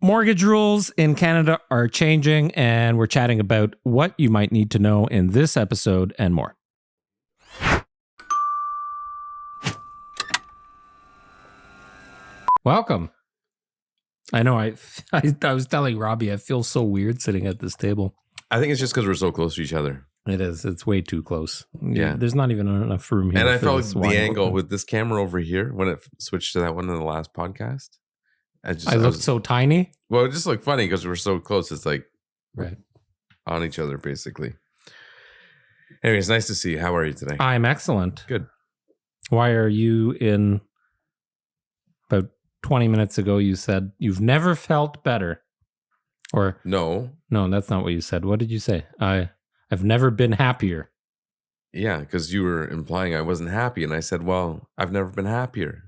Mortgage rules in Canada are changing, and we're chatting about what you might need to know in this episode and more. Welcome. I know I was telling Robbie, I feel so weird sitting at this table. I think it's just because we're so close to each other. It is. It's way too close. Yeah. There's not even enough room here. And I felt the angle with this camera over here when it switched to that one in the last podcast. I looked so tiny. Well, it just looked funny because we're so close. It's like right on each other, basically. Anyways, nice to see you. How are you today? I'm excellent. Good. Why are you in? About 20 minutes ago, you said you've never felt better. Or no, that's not what you said. What did you say? I've never been happier. Yeah, because you were implying I wasn't happy, and I said, "Well, I've never been happier."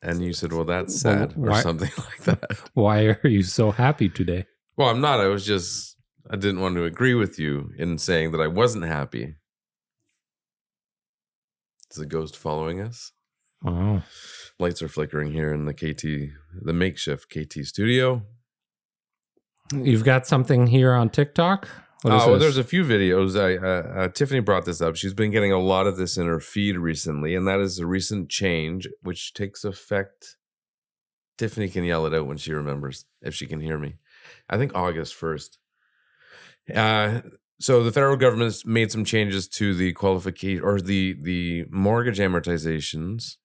And you said, "Well, that's sad," or something like that. Why are you so happy today? Well, I'm not. I didn't want to agree with you in saying that I wasn't happy. Is a ghost following us? Oh. Lights are flickering here in the makeshift KT studio. You've got something here on TikTok? Well, there's a few videos. Tiffany brought this up. She's been getting a lot of this in her feed recently, and that is a recent change which takes effect. Tiffany can yell it out when she remembers, if she can hear me. I think August 1st. So the federal government's made some changes to the qualification or the mortgage amortizations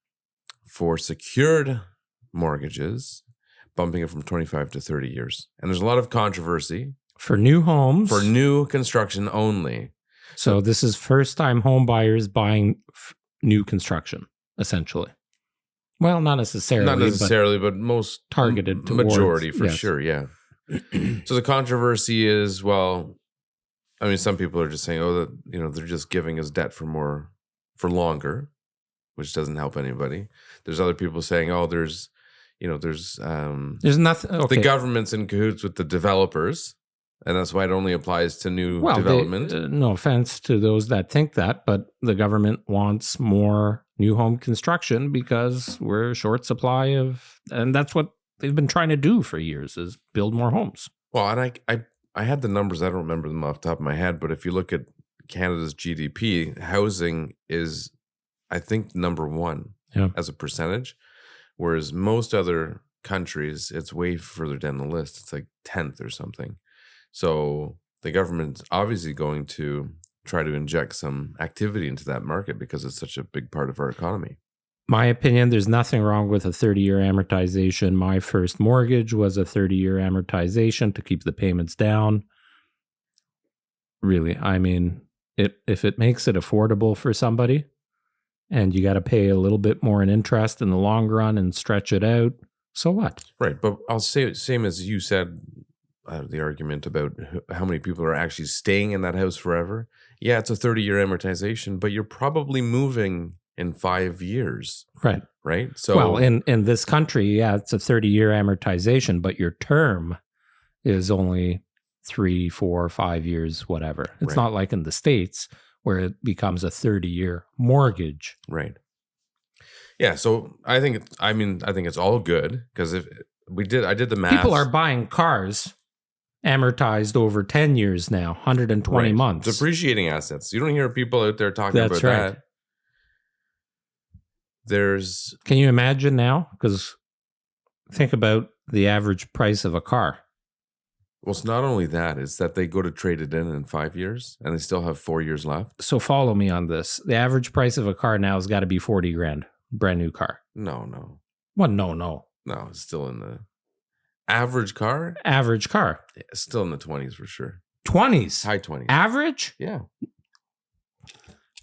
for secured mortgages, bumping it from 25 to 30 years. And there's a lot of controversy. For new homes? For new construction only. So this is first-time home buyers buying new construction, essentially. Well, not necessarily. But most targeted towards, majority for sure, yeah. So the controversy is, well, I mean, some people are just saying, they're just giving us debt for longer, which doesn't help anybody. There's other people saying, there's nothing. Okay. The government's in cahoots with the developers. And that's why it only applies to new development. No offense to those that think that, but the government wants more new home construction because we're short supply and that's what they've been trying to do for years is build more homes. Well, and I had the numbers. I don't remember them off the top of my head, but if you look at Canada's GDP, housing is, I think, number one as a percentage, whereas most other countries, it's way further down the list. It's like 10th or something. So the government's obviously going to try to inject some activity into that market because it's such a big part of our economy. My opinion, there's nothing wrong with a 30-year amortization. My first mortgage was a 30-year amortization to keep the payments down. Really, I mean, if it makes it affordable for somebody and you got to pay a little bit more in interest in the long run and stretch it out, so what? Right, but I'll say same as you said, the argument about how many people are actually staying in that house forever. Yeah, it's a 30-year amortization, but you're probably moving in 5 years. Right. So, well, in this country, it's a 30-year amortization, but your term is only 3, 4, 5 years, whatever. It's not like in the States where it becomes a 30-year mortgage. Right. Yeah. So I think it's all good because I did the math. People are buying cars amortized over 10 years now, 120 months. Depreciating assets. You don't hear people out there talking about that. Can you imagine now? Because think about the average price of a car. Well, it's not only that, it's that they go to trade it in 5 years and they still have 4 years left. So follow me on this. The average price of a car now has got to be 40 grand. Brand new car. No. What? No. No, it's still in the average car? Average car. Yeah, still in the 20s for sure. 20s? High 20s. Average? Yeah.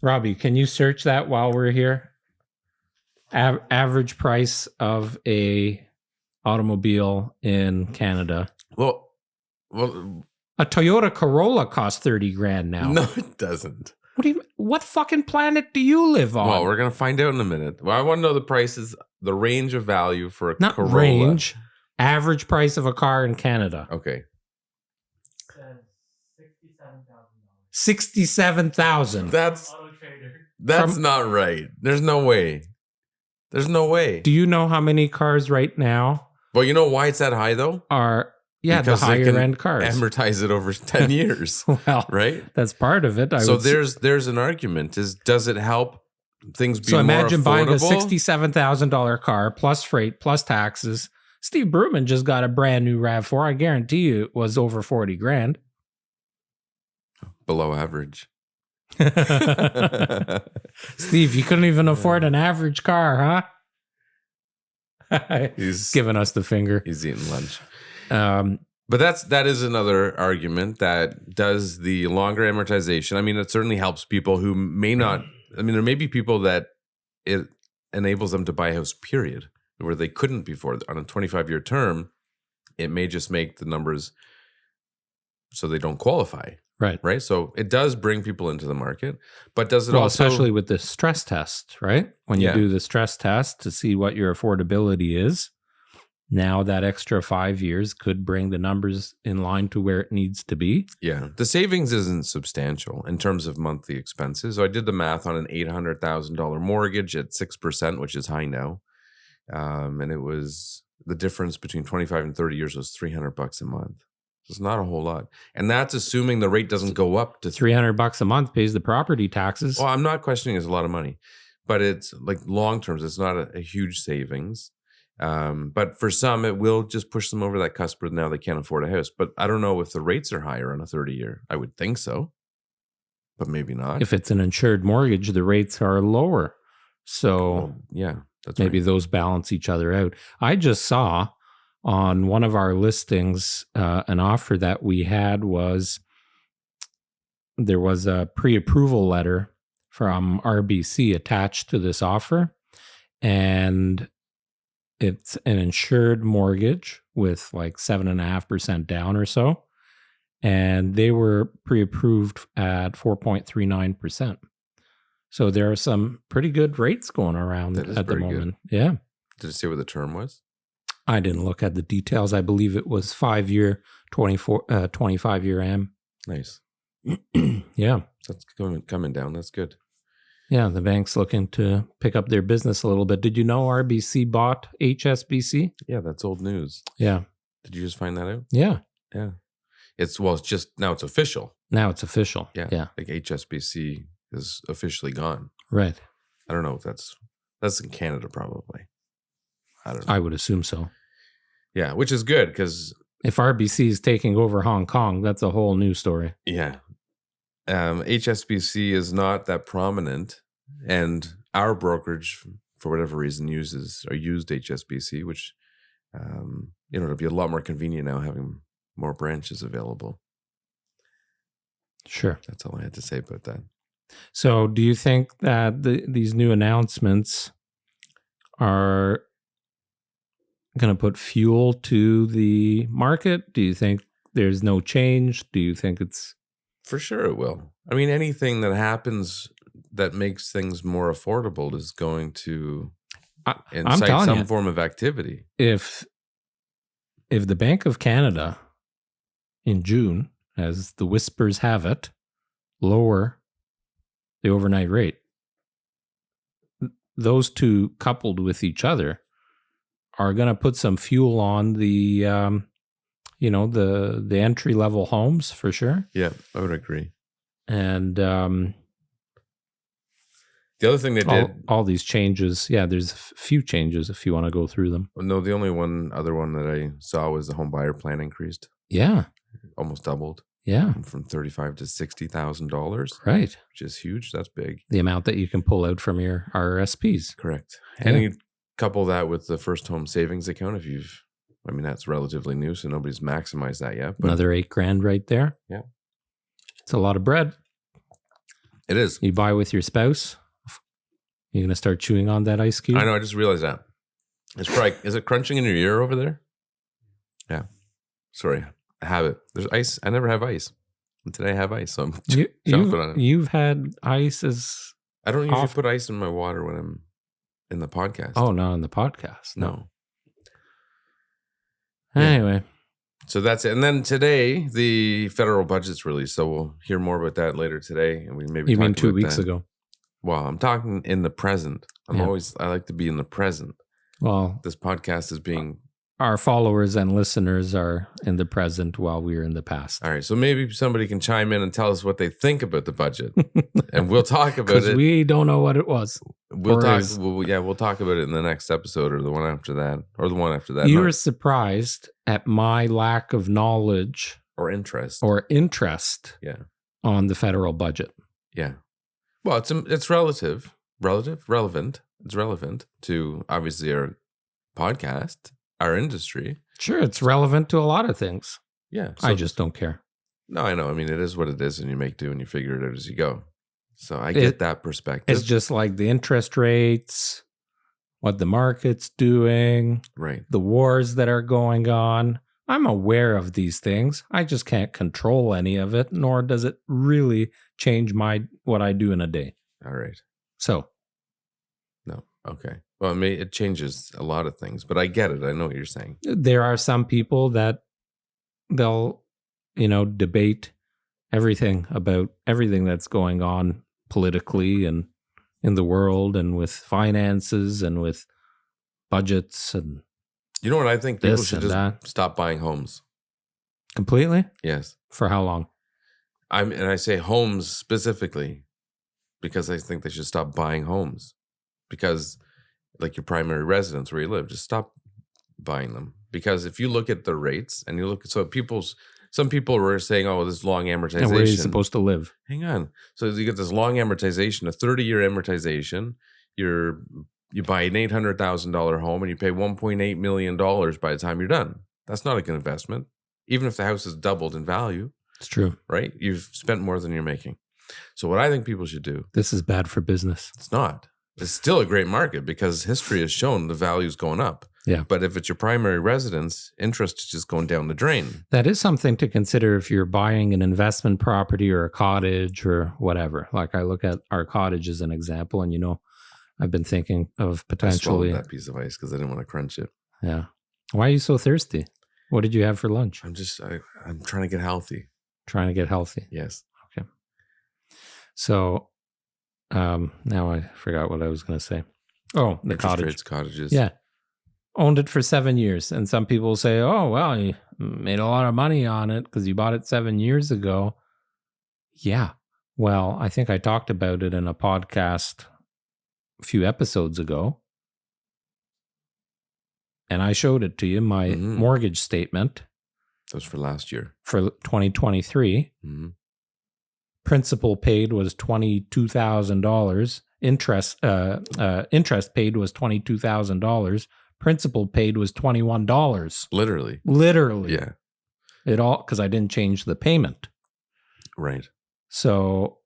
Robbie, can you search that while we're here? Average price of a automobile in Canada. Well, a Toyota Corolla costs 30 grand now. No, it doesn't. What fucking planet do you live on? Well, we're going to find out in a minute. Well, I want to know the prices, the range of value for a Corolla. Range, average price of a car in Canada. Okay. $67,000. That's not right. There's no way. Do you know how many cars right now? Well, you know why it's that high though? Are Yeah, because the higher end cars. Amortize it over 10 years. Well, right? That's part of it. So there's an argument. Does it help things be so more imagine buying a affordable? $67,000 car plus freight plus taxes. Steve Brutman just got a brand new RAV4. I guarantee you it was over 40 grand. Below average. Steve, you couldn't even afford an average car, huh? He's giving us the finger. He's eating lunch. But that is another argument that does the longer amortization. I mean, it certainly helps people who may not. I mean, there may be people that it enables them to buy a house, period, where they couldn't before. On a 25-year term, it may just make the numbers so they don't qualify. Right. So it does bring people into the market, but does it also, especially with the stress test, right? When you do the stress test to see what your affordability is, now that extra 5 years could bring the numbers in line to where it needs to be. Yeah. The savings isn't substantial in terms of monthly expenses. So I did the math on an $800,000 mortgage at 6%, which is high now. And it was the difference between 25 and 30 years was $300 a month. It's not a whole lot. And that's assuming the rate doesn't go up to $300 a month pays the property taxes. Well, I'm not questioning it's a lot of money, but it's like long terms, it's not a huge savings. But for some, it will just push them over that cusp where now they can't afford a house. But I don't know if the rates are higher on a 30-year. I would think so, but maybe not. If it's an insured mortgage, the rates are lower. So that's maybe those balance each other out. I just saw on one of our listings, an offer that we had was there was a pre-approval letter from RBC attached to this offer, and it's an insured mortgage with like 7.5% down or so, and they were pre-approved at 4.39%. So there are some pretty good rates going around at the moment. Good. Yeah. Did it say what the term was? I didn't look at the details. I believe it was 5-year, 25-year AM. Nice. Yeah. That's coming down. That's good. Yeah, the bank's looking to pick up their business a little bit. Did you know RBC bought HSBC? Yeah, that's old news. Yeah. Did you just find that out? Yeah. Yeah. It's just now it's official. Now it's official. Yeah. Yeah. Like HSBC is officially gone. Right. I don't know if that's in Canada probably. I don't know. I would assume so. Yeah, which is good because if RBC is taking over Hong Kong, that's a whole new story. Yeah. HSBC is not that prominent, and our brokerage, for whatever reason, used HSBC, which it'll be a lot more convenient now having more branches available. Sure. That's all I had to say about that. So do you think that these new announcements are going to put fuel to the market? Do you think there's no change? Do you think it's... For sure it will. I mean, anything that happens that makes things more affordable is going to incite some form of activity. If the Bank of Canada in June, as the whispers have it, lower the overnight rate, those two coupled with each other are going to put some fuel on the the entry level homes for sure. Yeah, I would agree. And the other thing they did, all these changes. Yeah, there's a few changes if you want to go through them. No, the only other one that I saw was the home buyer plan increased. Yeah, almost doubled. Yeah, from $35,000 to $60,000. Right, which is huge. That's big. The amount that you can pull out from your RRSPs. Correct. And you couple that with the first home savings account. That's relatively new, so nobody's maximized that yet. But another $8,000 right there. Yeah, it's a lot of bread. It is. You buy with your spouse. You're gonna start chewing on that ice cube. I know. I just realized that. It's probably. Is it crunching in your ear over there? Yeah. Sorry. I have it. There's ice. I never have ice. And today I have ice, so I'm jumping on it. You've had ice as... I don't usually put ice in my water when I'm in the podcast. Oh, not in the podcast. No. Anyway. So that's it. And then today, the federal budget's released, so we'll hear more about that later today. And we maybe You mean 2 weeks ago? Well, I'm talking in the present. I like to be in the present. Well, this podcast is being our followers and listeners are in the present while we're in the past. All right. So maybe somebody can chime in and tell us what they think about the budget, and we'll talk about Because it. we don't know what it was. We'll talk about it in the next episode or the one after that or the one after that. You were surprised at my lack of knowledge or interest on the federal budget. Yeah. Well, it's relevant. It's relevant to obviously our podcast, our industry. Sure, it's relevant to a lot of things. Yeah. So I just don't care. No, I know. I mean, it is what it is, and you make do and you figure it out as you go. So I get that perspective. It's just like the interest rates, what the market's doing, right? The wars that are going on. I'm aware of these things. I just can't control any of it, nor does it really change what I do in a day. All right. So. No. Okay. Well, it changes a lot of things, but I get it. I know what you're saying. There are some people that they'll, debate everything about everything that's going on politically and in the world and with finances and with budgets and you know what I think? People should just stop buying homes. Completely? Yes. For how long? And I say homes specifically because I think they should stop buying homes. Because like your primary residence where you live, just stop buying them. Because if you look at the rates and you look at some people were saying, oh, this long amortization. And where are you supposed to live? Hang on. So you get this long amortization, a 30-year amortization. You buy an $800,000 home and you pay $1.8 million by the time you're done. That's not a good investment. Even if the house has doubled in value. It's true. Right? You've spent more than you're making. So what I think people should do. This is bad for business. It's not. It's still a great market because history has shown the value's going up. Yeah. But if it's your primary residence, interest is just going down the drain. That is something to consider if you're buying an investment property or a cottage or whatever. Like I look at our cottage as an example, and I've been thinking of potentially. I swallowed that piece of ice because I didn't want to crunch it. Yeah. Why are you so thirsty? What did you have for lunch? I'm trying to get healthy. Trying to get healthy. Yes. Okay. So now I forgot what I was going to say. Oh, the cottage. Cottages. Yeah. Owned it for 7 years. And some people say, oh, well, you made a lot of money on it because you bought it 7 years ago. Yeah. Well, I think I talked about it in a podcast a few episodes ago. And I showed it to you, my mortgage statement. That was for last year. For 2023. Mm-hmm. Principal paid was $22,000. Interest paid was $22,000. Principal paid was $21. Literally. Yeah. It all, because I didn't change the payment. Right. So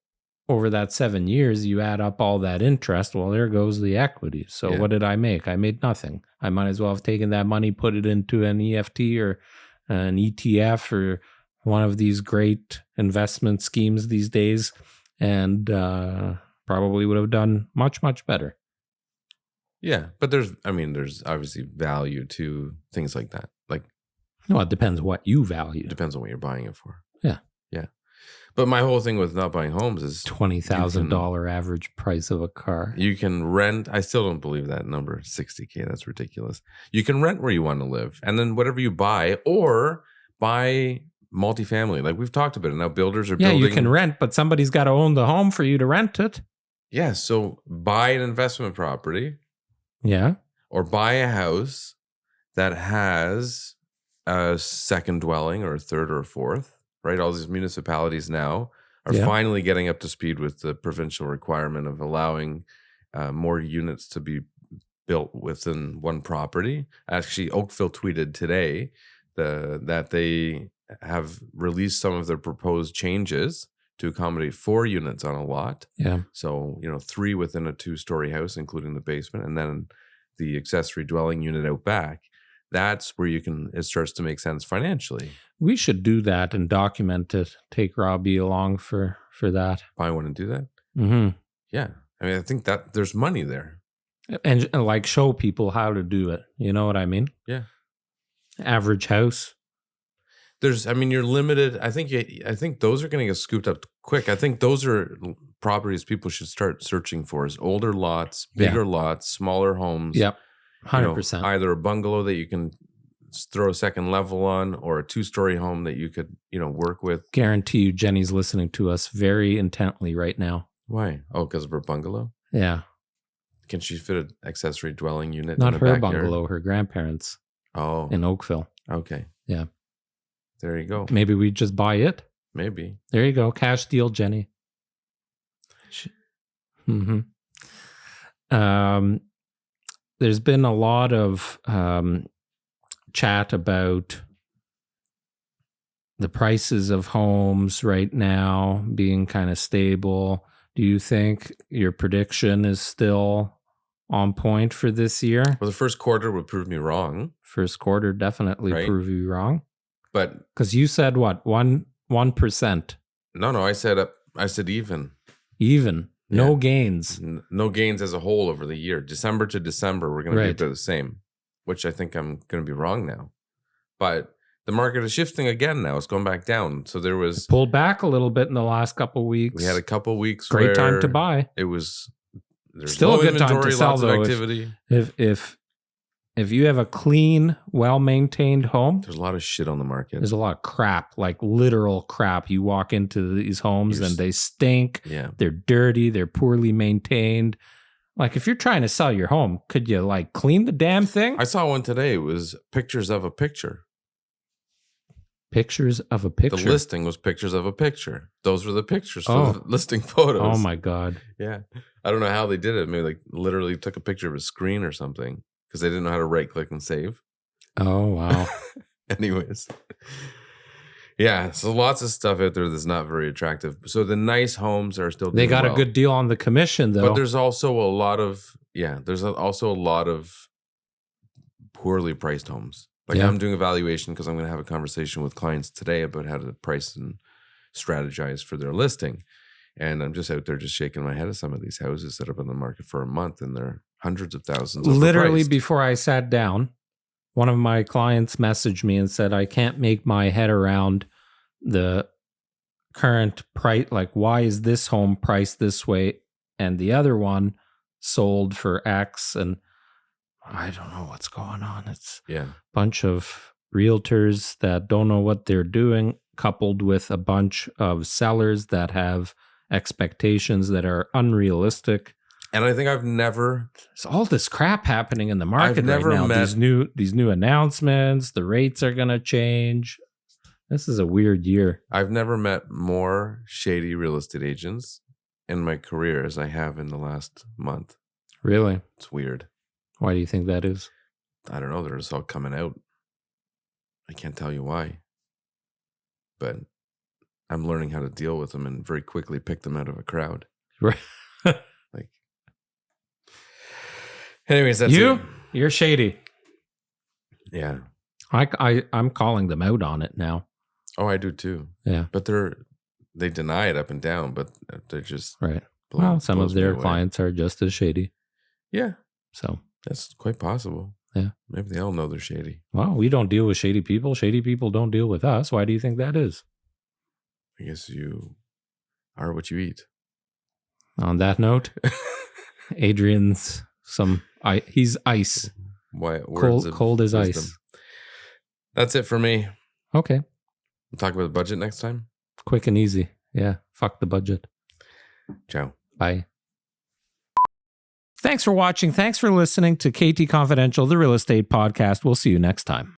over that 7 years, you add up all that interest. Well, there goes the equity. So what did I make? I made nothing. I might as well have taken that money, put it into an EFT or an ETF or one of these great investment schemes these days, and probably would have done much, much better. Yeah, but there's obviously value to things like that. Like, no, it depends what you value. It depends on what you're buying it for. Yeah. Yeah. But my whole thing with not buying homes is $20,000 average price of a car. You can rent. I still don't believe that number, $60K. That's ridiculous. You can rent where you want to live. And then whatever you buy, or buy multifamily. Like we've talked about it. Now builders are building. Yeah, you can rent, but somebody's got to own the home for you to rent it. Yeah. So buy an investment property. Yeah. Or buy a house that has a second dwelling or a third or a fourth, right? All these municipalities now are finally getting up to speed with the provincial requirement of allowing more units to be built within one property. Actually, Oakville tweeted today that they have released some of their proposed changes to accommodate 4 units on a lot. Yeah. So, 3 within a 2-story house, including the basement, and then the accessory dwelling unit out back. That's where it starts to make sense financially. We should do that and document it. Take Robbie along for that. Buy one and do that? Mm-hmm. Yeah. I mean, I think that there's money there. And like show people how to do it. You know what I mean? Yeah. Average house. You're limited. I think those are going to get scooped up quick. I think those are properties people should start searching for, is older lots, bigger lots, smaller homes. Yep. 100%. Either a bungalow that you can throw a second level on, or a 2-story home that you could, work with. Guarantee you Jenny's listening to us very intently right now. Why? Oh, because of her bungalow? Yeah. Can she fit an accessory dwelling unit Not in the her backyard? bungalow, her grandparents. Oh. In Oakville. Okay. Yeah. There you go. Maybe we just buy it. Maybe. There you go. Cash deal, Jenny. Mm-hmm. There's been a lot of chat about the prices of homes right now being kind of stable. Do you think your prediction is still on point for this year? Well, the first quarter would prove me wrong. First quarter definitely prove you wrong. But because you said what, 1%? No, I said even. Even. No gains. No gains as a whole over the year. December to December, we're going to be about the same, which I think I'm going to be wrong now. But the market is shifting again now. It's going back down. So there was... It pulled back a little bit in the last couple of weeks. We had a couple of weeks Great time to buy. It was... There's still a good time to sell, lots though. Of activity. If you have a clean, well-maintained home... There's a lot of shit on the market. There's a lot of crap, like literal crap. You walk into these homes and they stink. Yeah. They're dirty. They're poorly maintained. Like, if you're trying to sell your home, could you, like, clean the damn thing? I saw one today. It was pictures of a picture. Pictures of a picture? The listing was pictures of a picture. Those were the pictures for the listing photos. Oh, my God. Yeah. I don't know how they did it. Maybe, like, literally took a picture of a screen or something. Because they didn't know how to right-click and save. Oh, wow. Anyways. Yeah, so lots of stuff out there that's not very attractive. So the nice homes are still doing They got a good deal on the commission, though. But there's also a lot of, there's also a lot of poorly priced homes. Like I'm doing evaluation because I'm going to have a conversation with clients today about how to price and strategize for their listing. And I'm just out there just shaking my head at some of these houses that have been on the market for a month and they're hundreds of thousands. Literally before I sat down, one of my clients messaged me and said, I can't make my head around the current price. Like, why is this home priced this way and the other one sold for X? And I don't know what's going on. It's a bunch of realtors that don't know what they're doing, coupled with a bunch of sellers that have expectations that are unrealistic. And I think there's all this crap happening in the market right now. These new announcements, the rates are going to change. This is a weird year. I've never met more shady real estate agents in my career as I have in the last month. Really? It's weird. Why do you think that is? I don't know. They're just all coming out. I can't tell you why. But I'm learning how to deal with them and very quickly pick them out of a crowd. Right. Anyways, that's it. You're shady. Yeah. I'm calling them out on it now. Oh, I do too. Yeah. But they deny it up and down, but they're just right. Well, some of their clients are just as shady. Yeah. So that's quite possible. Yeah. Maybe they all know they're shady. Well, we don't deal with shady people. Shady people don't deal with us. Why do you think that is? I guess you are what you eat. On that note, Adrian's he's ice. Cold as ice. That's it for me. Okay. We'll talk about the budget next time. Quick and easy. Yeah. Fuck the budget. Ciao. Bye. Thanks for watching. Thanks for listening to KT Confidential, the real estate podcast. We'll see you next time.